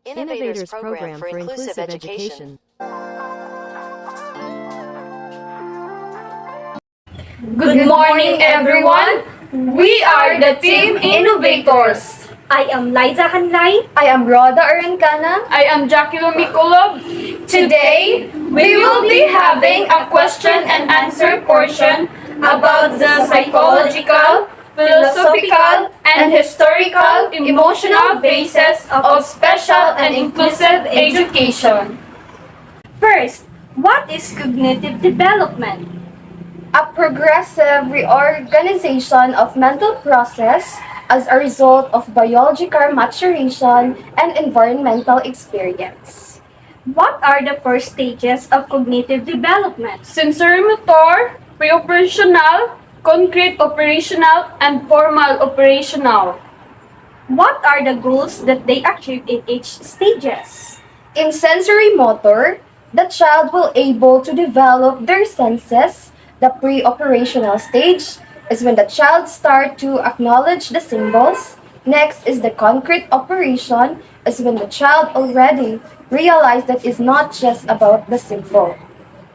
Innovators Program for Inclusive Education. Good morning, everyone. We are the Team Innovators. I am Liza Hanlay. I am Rhoda Arancana. I am Jackie Lumiculob. Today, we will be having a question and answer portion about the psychological, philosophical, and historical emotional basis of special and inclusive education. First, what is cognitive development? A progressive reorganization of mental process as a result of biological maturation and environmental experience. What are the first stages of cognitive development? Sensorimotor, pre-operational, concrete operational, and formal operational. What are the goals that they achieve in each stages? In sensory motor, the child will able to develop their senses. The pre-operational stage is when the child start to acknowledge the symbols. Next is the concrete operation is when the child already realize that it's not just about the symbol.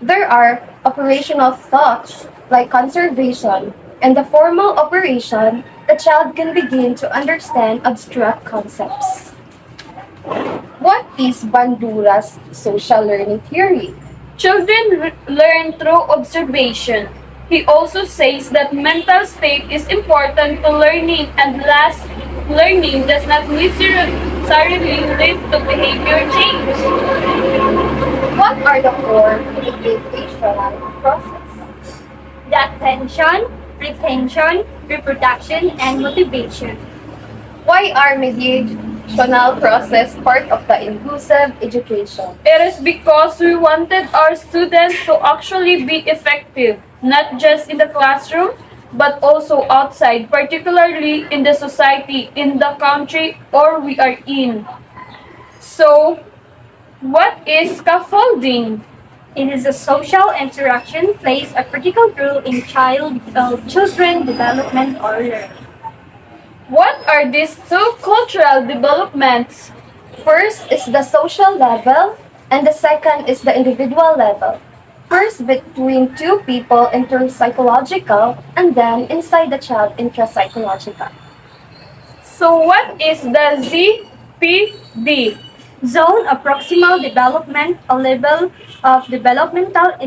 There are operational thoughts like conservation. In the formal operation, the child can begin to understand abstract concepts. What is Bandura's social learning theory? Children learn through observation. He also says that mental state is important to learning, and last, learning does not necessarily lead to behavior change. What are the four educational process? The attention, retention, reproduction, and motivation. Why are mediational process part of the inclusive education? It is because we wanted our students to actually be effective, not just in the classroom, but also outside, particularly in the society, in the country, or we are in. So, what is scaffolding? It is a social interaction plays a critical role in children development or learning. What are these two cultural developments? First is the social level, and the second is the individual level. First between two people inter-psychological, and then inside the child intra-psychological. So, what is the ZPD? Zone of proximal development, a level of developmental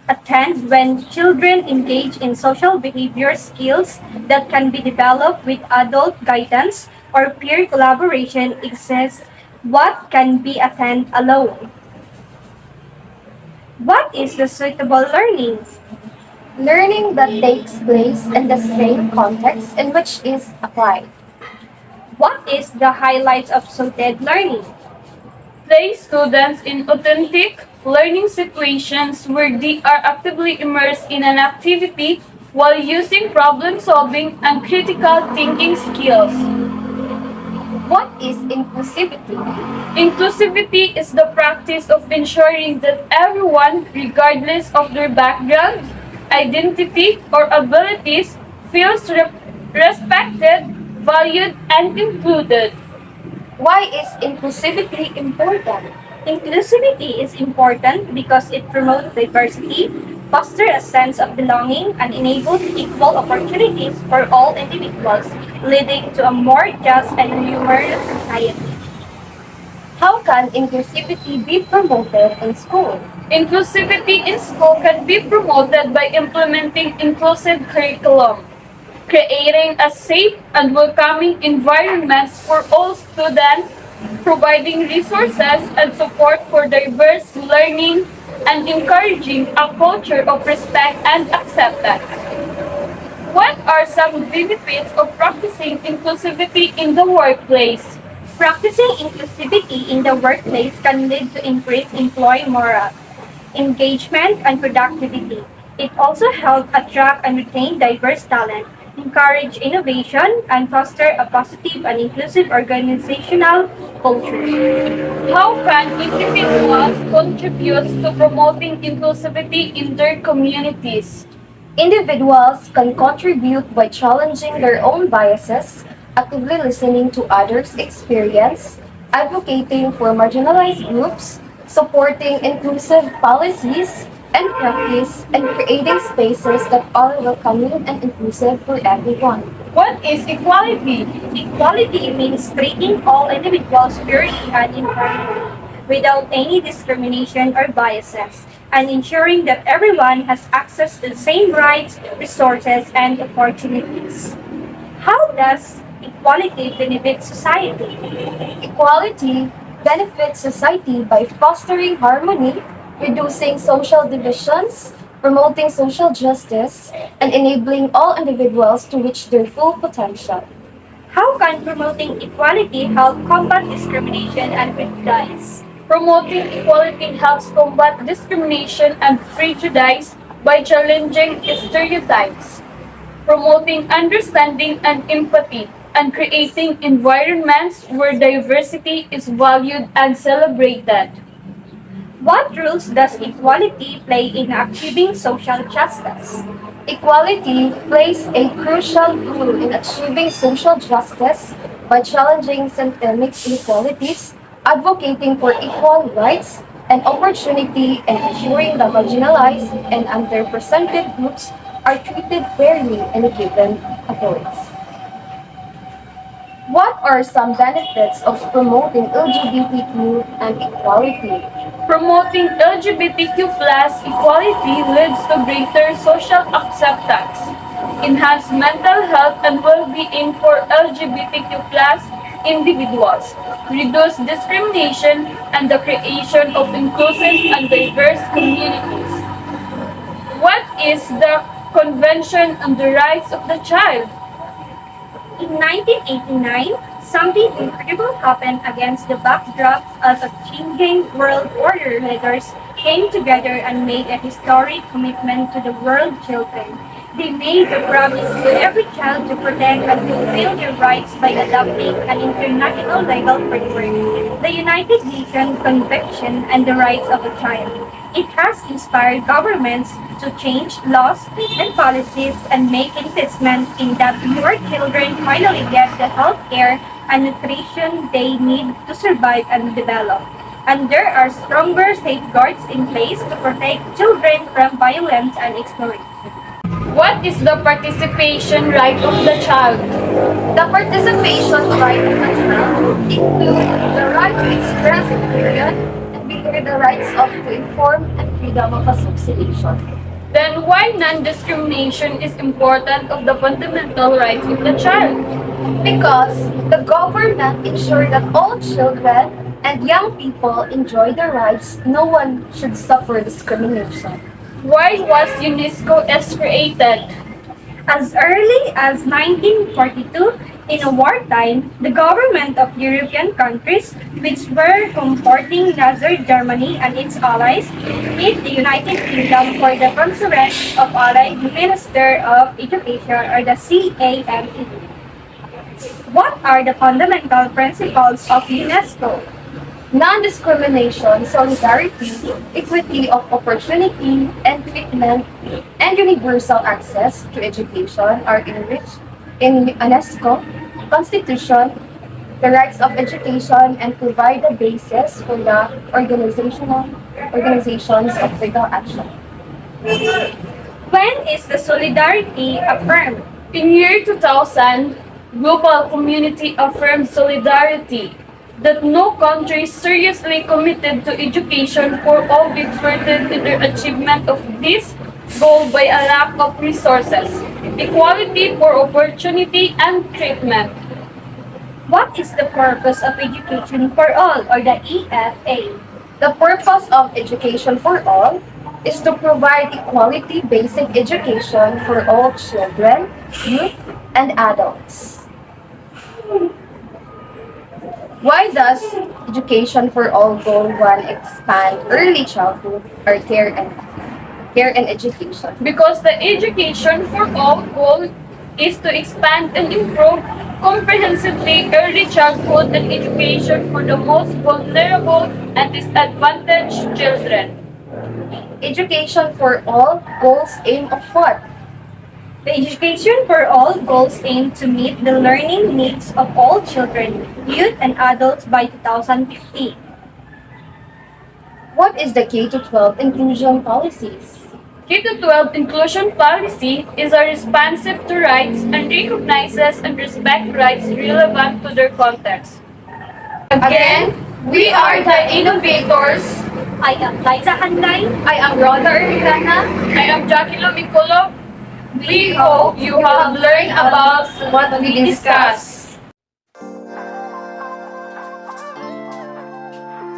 attend when children engage in social behavior skills that can be developed with adult guidance or peer collaboration exists what can be attained alone. What is the suitable learning? Learning that takes place in the same context in which is applied. What is the highlights of suited learning? Place students in authentic learning situations where they are actively immersed in an activity while using problem solving and critical thinking skills. What is inclusivity? Inclusivity is the practice of ensuring that everyone, regardless of their background, identity, or abilities, feels respected, valued, and included. Why is inclusivity important? Inclusivity is important because it promotes diversity, fosters a sense of belonging, and enables equal opportunities for all individuals, leading to a more just and humorous society. How can inclusivity be promoted in school? Inclusivity in school can be promoted by implementing inclusive curriculum, creating a safe and welcoming environments for all students, providing resources and support for diverse learning, and encouraging a culture of respect and acceptance. What are some benefits of practicing inclusivity in the workplace? Practicing inclusivity in the workplace can lead to increased employee morale, engagement, and productivity. It also helps attract and retain diverse talent, encourage innovation, and foster a positive and inclusive organizational culture. How can individuals contribute to promoting inclusivity in their communities? Individuals can contribute by challenging their own biases, actively listening to others' experience, advocating for marginalized groups, supporting inclusive policies and practice, and creating spaces that are welcoming and inclusive for everyone. What is equality? Equality means treating all individuals fairly and impartially, without any discrimination or biases, and ensuring that everyone has access to the same rights, resources, and opportunities. How does equality benefit society? Equality benefits society by fostering harmony, reducing social divisions, promoting social justice, and enabling all individuals to reach their full potential. How can promoting equality help combat discrimination and prejudice? Promoting equality helps combat discrimination and prejudice by challenging stereotypes, promoting understanding and empathy, and creating environments where diversity is valued and celebrated. What roles does equality play in achieving social justice? Equality plays a crucial role in achieving social justice by challenging systemic inequalities, advocating for equal rights and opportunity, and ensuring that marginalized and underrepresented groups are treated fairly in given authorities. What are some benefits of promoting LGBTQ and equality? Promoting LGBTQ plus equality leads to greater social acceptance, enhanced mental health and well-being for LGBTQ plus individuals, reduce discrimination, and the creation of inclusive and diverse communities. What is the Convention on the Rights of the Child? In 1989, something incredible happened against the backdrop of a changing world order. Leaders came together and made a historic commitment to the world children. They made a promise to every child to protect and fulfill their rights by adopting an international legal framework, the United Nations Convention on the Rights of the Child. It has inspired governments to change laws and policies and make investment in that more children finally get the health care and nutrition they need to survive and develop. And there are stronger safeguards in place to protect children from violence and exploitation. What is the participation right of the child? The participation right of the child include the right to express opinion and be heard the rights of to inform and freedom of association. Then why non-discrimination is important of the fundamental rights of the child? Because the government ensure that all children and young people enjoy their rights, no one should suffer discrimination. Why was UNESCO as created? As early as 1942, in a wartime, the government of European countries, which were comforting Nazi Germany and its allies, hit the United Kingdom for the Conference of Allied Minister of Education, or the CAME. What are the fundamental principles of UNESCO? Non-discrimination, solidarity, equity of opportunity and treatment, and universal access to education are enriched in UNESCO Constitution, the rights of education, and provide the basis for the organizations of legal action. When is the solidarity affirmed? In year 2000, global community affirmed solidarity that no country seriously committed to education for all be thwarted in their achievement of this goal by a lack of resources, equality for opportunity and treatment. What is the purpose of Education for All, or the EFA? The purpose of Education for All is to provide equality basic education for all children, youth, and adults. Why does Education for All Goal 1 expand early childhood or care and education? Because the education for all goal is to expand and improve comprehensively early childhood and education for the most vulnerable and disadvantaged children. Education for All goals aim of what? The Education for All goals aim to meet the learning needs of all children, youth, and adults by 2015. What is the K-12 inclusion policies? K-12 inclusion policy is a responsive to rights and recognizes and respects rights relevant to their context. Again, we are the innovators. I am Liza Handay. I am Rhoda Ermigana. I am Jackie Lomiculo. We hope you have learned about what we discussed.